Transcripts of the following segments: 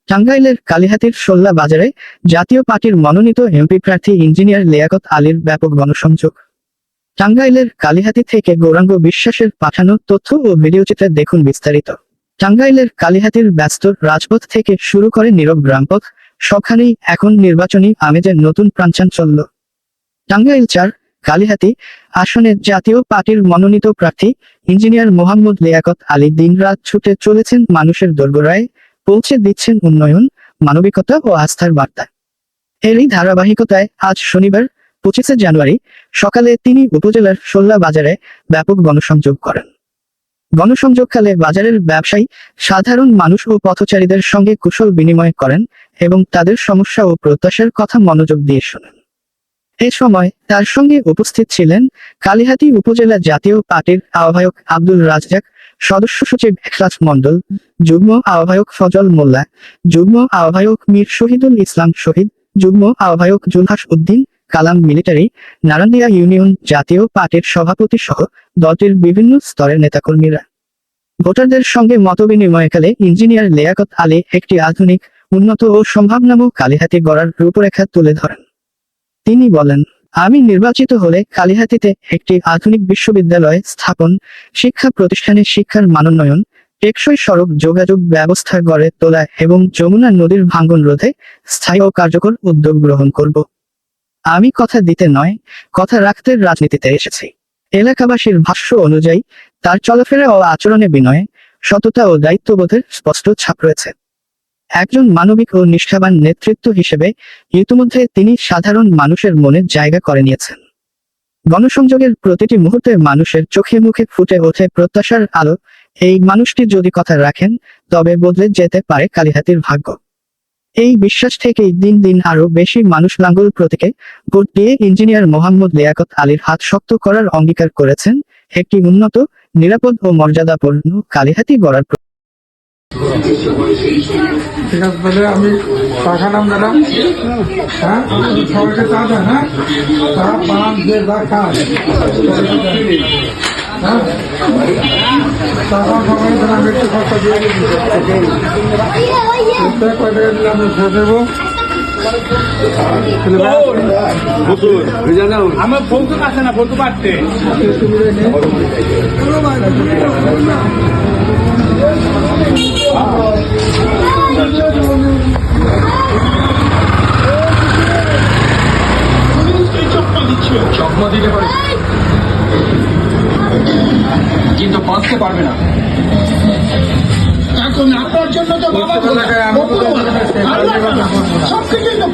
টাঙ্গাইলের কালিহাতীর শোল্লা বাজারে জাতীয় পার্টির মনোনীত এমপি প্রার্থী ইঞ্জিনিয়ার লিয়াকত আলীর ব্যাপক গণসংযোগ। টাঙ্গাইলের কালিহাতী থেকে গৌরাঙ্গ বিশ্বাসের পাঠানো তথ্য ও ভিডিওচিত্রে দেখুন বিস্তারিত। টাঙ্গাইলের কালিহাতীর ব্যস্ত রাজপথ থেকে শুরু করে নীরব গ্রামপথ, সবখানেই এখন নির্বাচনী আমেজের নতুন প্রাণচাঞ্চল্য। টাঙ্গাইল ৪ কালিহাতী আসনে জাতীয় পার্টির মনোনীত প্রার্থী ইঞ্জিনিয়ার মোহাম্মদ লিয়াকত আলী দিনরাত ছুটে চলেছেন মানুষের দোরগোড়ায়, পৌঁছে দিচ্ছেন উন্নয়ন, মানবিকতা ও আস্থার বার্তা। এরই ধারাবাহিকতায় আজ শনিবার 25 জানুয়ারি সকালে তিনি উপজেলার শোল্লা বাজারে ব্যাপক গণসংযোগ করেন। গণসংযোগকালে বাজারের ব্যবসায়ী, সাধারণ মানুষ ও পথচারীদের সঙ্গে কুশল বিনিময় করেন এবং তাদের সমস্যা ও প্রত্যাশার কথা মনোযোগ দিয়ে শোনেন। এ সময় তার সঙ্গে উপস্থিত ছিলেন কালিহাতী উপজেলা জাতীয় পার্টির আহ্বায়ক আব্দুল রাজ্জাক, সদস্য সচিব এখলাস মণ্ডল, যুগ্ম আহ্বায়ক ফজল মোল্লা, যুগ্ম আহ্বায়ক মীর শহীদুল ইসলাম শহীদ, যুগ্ম আহ্বায়ক জুলহাস উদ্দিন, কালাম মিলিটারি, নারান্দিয়া ইউনিয়ন জাতীয় পার্টির সভাপতি সহ দলটির বিভিন্ন স্তরের নেতাকর্মীরা। ভোটারদের সঙ্গে মতবিনিময়কালে ইঞ্জিনিয়ার লিয়াকত আলী একটি আধুনিক, উন্নত ও সম্ভাবনাময় কালিহাতী গড়ার রূপরেখা তুলে ধরেন। তিনি বলেন, আমি নির্বাচিত হলে কালিহাতীতে একটি আধুনিক বিশ্ববিদ্যালয় স্থাপন, শিক্ষা প্রতিষ্ঠানে শিক্ষার মানোন্নয়ন, টেকসই সড়ক যোগাযোগ ব্যবস্থা গড়ে তোলা এবং যমুনা নদীর ভাঙন রোধে স্থায়ী ও কার্যকর উদ্যোগ গ্রহণ করব। আমি কথা দিতে নয়, কথা রাখতে রাজনীতিতে এসেছি। এলাকাবাসীর ভাষ্য অনুযায়ী তার চলাফেরা ও আচরণে বিনয়ে, সততা ও দায়িত্ববোধের স্পষ্ট ছাপ রয়েছে। একজন মানবিক ও নিষ্ঠাবান নেতৃত্ব হিসেবে ইতিমধ্যে তিনি সাধারণ মানুষের মনে জায়গা করে নিয়েছেন। গণসংযোগের প্রতিটি মুহূর্তে মানুষের চোখে মুখে ফুটে ওঠে প্রত্যাশার আলো। এই মানুষটি যদি কথা রাখেন, তবে বদলে যেতে পারে কালিহাতীর ভাগ্য। এই বিশ্বাস থেকেই দিন দিন আরো বেশি মানুষ লাঙ্গল প্রতীকে ভোট দিয়ে ইঞ্জিনিয়ার মোহাম্মদ লিয়াকত আলীর হাত শক্ত করার অঙ্গীকার করেছেন একটি উন্নত, নিরাপদ ও মর্যাদাপূর্ণ কালিহাতী গড়ার। ঠিক আছে, তাহলে আমি পাঠালাম ম্যাডাম। হ্যাঁ, সবাইকে চা দেন। হ্যাঁ, চা পান যে যা খান। হ্যাঁ, তখন সবাই আমি একটু খরচা দিয়ে দিচ্ছি। কয়টা দিলাম ছেড়ে দেবো। আমার বলতে পারছে না, বলতে পারতে চকমা দিতে পারে কিন্তু বাঁচতে পারবে না। এখন আপনার জন্য তো সব কিছুই তো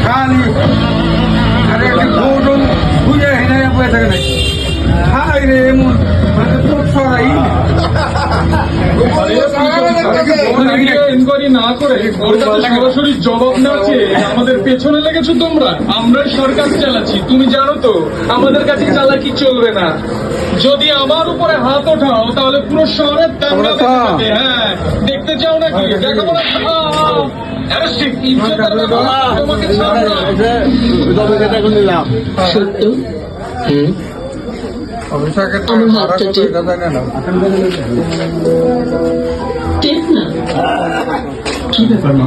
খালি আরে বুঝে হেনে বয়ে থাকে নাকি খাই রে এমন তোর সরাই ইনকোয়ারি না করে সরাসরি জবাব না চেয়ে আমাদের পেছনে লেগেছো তোমরা। আমরা সরকার চালাচ্ছি, তুমি জানো তো আমাদের কাছে চালাকি চলবে না। যদি আমার উপরে হাত ওঠাও তাহলে পুরো শহরের দাঙ্গা দেখাবে। হ্যাঁ, দেখতে চাও নাকি? দেখাবো না। তোমাকে অভিষেকের কি ব্যাপার মা?